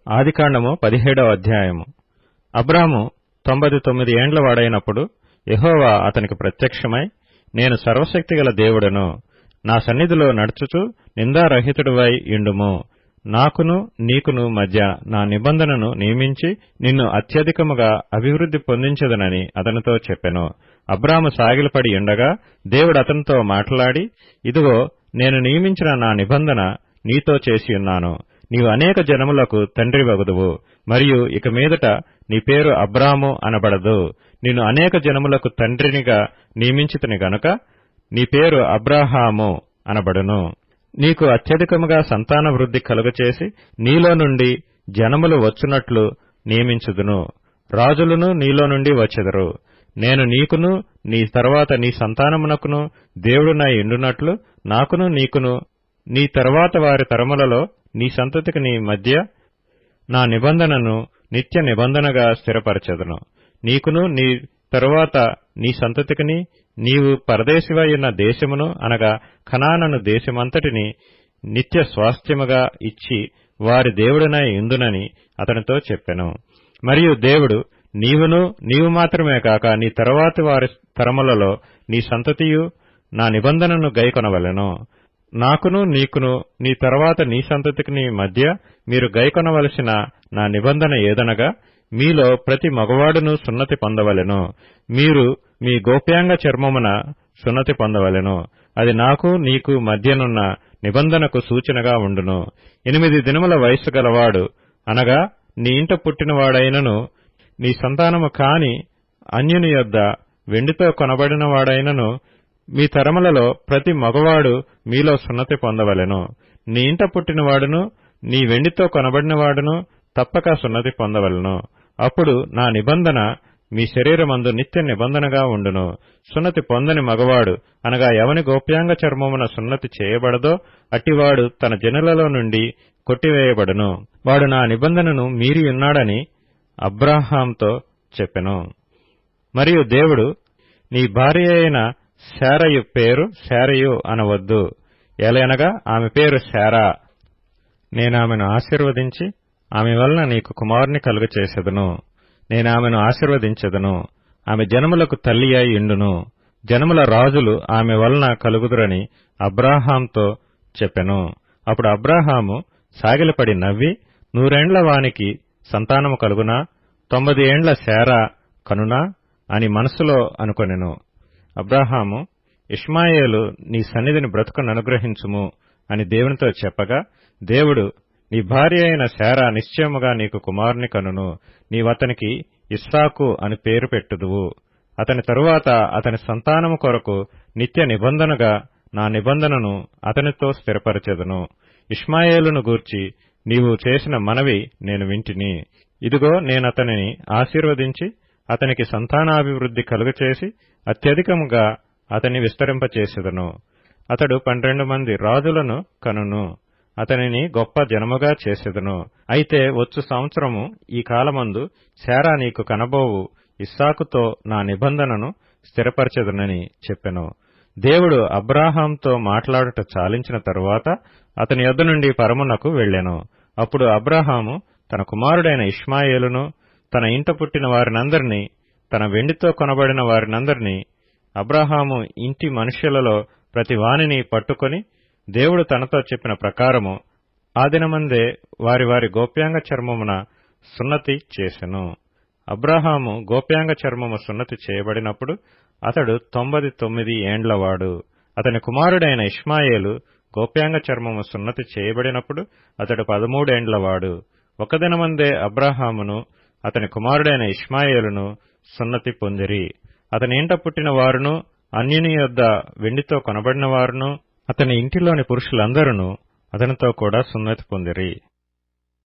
ఆదికాండము 17వ అధ్యాయము. అబ్రాము 99 ఏండ్ల వాడైనప్పుడు యెహోవా అతనికి ప్రత్యక్షమై, నేను సర్వశక్తిగల దేవుడను, నా సన్నిధిలో నడుచుచు నిందారహితుడివై యుండుము. నాకును నీకును మధ్య నా నిబంధనను నియమించి నిన్ను అత్యధికముగా అభివృద్ధి పొందించదనని అతనితో చెప్పెను. అబ్రాము సాగిలపడి యుండగా దేవుడు అతనితో మాట్లాడి, ఇదిగో, నేను నియమించిన నా నిబంధన నీతో చేసియున్నాను. నీవు అనేక జనములకు తండ్రివగుదువు, మరియు ఇక మీదట నీ పేరు అబ్రాము అనబడదు. నిన్ను అనేక జనములకు తండ్రినిగా నియమించితిని గనుక నీ పేరు అబ్రాహాము అనబడును. నీకు అత్యధికముగా సంతాన వృద్ధి కలుగచేసి నీలో నుండి జనములు వచ్చునట్లు నియమించుదును. రాజులను నీలో నుండి వచ్చెదరు. నేను నీకును నీ తరువాత నీ సంతానమునకును దేవుడునై యుండునట్లు నాకును నీకును నీ తరువాత వారి తరములలో నీ సంతతికి నీ మధ్య నా నిబంధనను నిత్య నిబంధనగా స్థిరపరచెదను. నీకును నీ తరువాత నీ సంతతికిని నీవు పరదేశివైయున్న దేశమును అనగా కనానను దేశమంతటిని నిత్య స్వాస్థ్యముగా ఇచ్చి వారి దేవుడనై యుందునని అతనితో చెప్పెను. మరియు దేవుడు, నీవు మాత్రమే కాక నీ తరువాతి వారి తరములలో నీ సంతతియు నా నిబంధనను గైకొనవలెను. నాకును నీకును నీ తరువాత నీ సంతతికి మధ్య మీరు గైకొనవలసిన నా నిబంధన ఏదనగా, మీలో ప్రతి మగవాడును సున్నతి పొందవలెను. మీరు మీ గోప్యాంగ చర్మమున సున్నతి పొందవలెను. అది నాకు నీకు మధ్యనున్న నిబంధనకు సూచనగా ఉండును. 8 దినముల వయస్సు గలవాడు అనగా నీ ఇంట పుట్టినవాడైనను నీ సంతానము కాని అన్యుని యొద్ద వెండితో కొనబడినవాడైనను మీ తరములలో ప్రతి మగవాడు మీలో సున్నతి పొందవలెను. నీ ఇంట పుట్టినవాడును నీ వెండితో కొనబడినవాడును తప్పక సున్నతి పొందవలెను. అప్పుడు నా నిబంధన మీ శరీరమందు నిత్య నిబంధనగా ఉండును. సున్నతి పొందని మగవాడు అనగా ఎవని గోప్యాంగ చర్మమున సున్నతి చేయబడదో అట్టివాడు తన జనులలో నుండి కొట్టివేయబడును. వాడు నా నిబంధనను మీరియున్నాడని అబ్రాహాంతో చెప్పెను. మరియు దేవుడు, నీ భార్య అయిన శారయు పేరు శారయు అనవద్దు, ఏలయనగా ఆమె పేరు శారా. నేనామెను ఆశీర్వదించి ఆమె వలన నీకు కుమారుని కలుగచేసెదను. నేనామెను ఆశీర్వదించెదను. ఆమె జనములకు తల్లి అయి యుండును. జనముల రాజులు ఆమె వలన కలుగుదురని అబ్రాహాంతో చెప్పెను. అప్పుడు అబ్రాహాము సాగిలపడి నవ్వి, 100 ఏండ్ల వానికి సంతానము కలుగునా? 90 ఏండ్ల శారా కనునా అని మనసులో అనుకొనెను. అబ్రాహాము, ఇష్మాయేలు నీ సన్నిధిని బ్రతుకుననుగ్రహించుము అని దేవునితో చెప్పగా, దేవుడు, నీ భార్య అయిన శారా నిశ్చయముగా నీకు కుమారుని కనును. నీవతనికి ఇస్సాకు అని పేరు పెట్టుదువు. అతని తరువాత అతని సంతానము కొరకు నిత్య నిబంధనగా నా నిబంధనను అతనితో స్థిరపరచెదను. ఇష్మాయేలును గూర్చి నీవు చేసిన మనవి నేను వింటిని. ఇదిగో, నేనతనిని ఆశీర్వదించి అతనికి సంతానాభివృద్ధి కలుగచేసి అత్యధికముగా అతన్ని విస్తరింపచేసెదను. అతడు 12 మంది రాజులను కనును. అతనిని గొప్ప జనముగా చేసెదను. అయితే వచ్చు సంవత్సరము ఈ కాలమందు శారా నీకు కనబోవు ఇస్సాకుతో నా నిబంధనను స్థిరపరచెదనని చెప్పెను. దేవుడు అబ్రాహాంతో మాట్లాడుట చాలించిన తరువాత అతని యొద్ద నుండి పరమునకు వెళ్ళెను. అప్పుడు అబ్రాహాము తన కుమారుడైన ఇష్మాయేలును, తన ఇంట పుట్టిన వారినందరినీ, తన వెండితో కొనబడిన వారినందరినీ, అబ్రాహాము ఇంటి మనుష్యులలో ప్రతి వానిని పట్టుకొని దేవుడు తనతో చెప్పిన ప్రకారము ఆ దినమందే వారి వారి గోప్యాంగ చర్మమున సున్నతి చేసెను. అబ్రాహాము గోప్యాంగ చర్మము సున్నతి చేయబడినప్పుడు అతడు 99 ఏండ్లవాడు. అతని కుమారుడైన ఇష్మాయేలు గోప్యాంగ చర్మము సున్నతి చేయబడినప్పుడు అతడు 13 ఏండ్లవాడు. ఒక దినమందే అబ్రాహామును అతని కుమారుడైన ఇష్మాయేలును సున్నతి పొందిరి. అతని ఇంట పుట్టిన వారును అన్యుని యొద్ద వెండితో కొనబడిన వారును అతని ఇంటిలోని పురుషులందరూ అతనితో కూడా సున్నతి పొందిరి.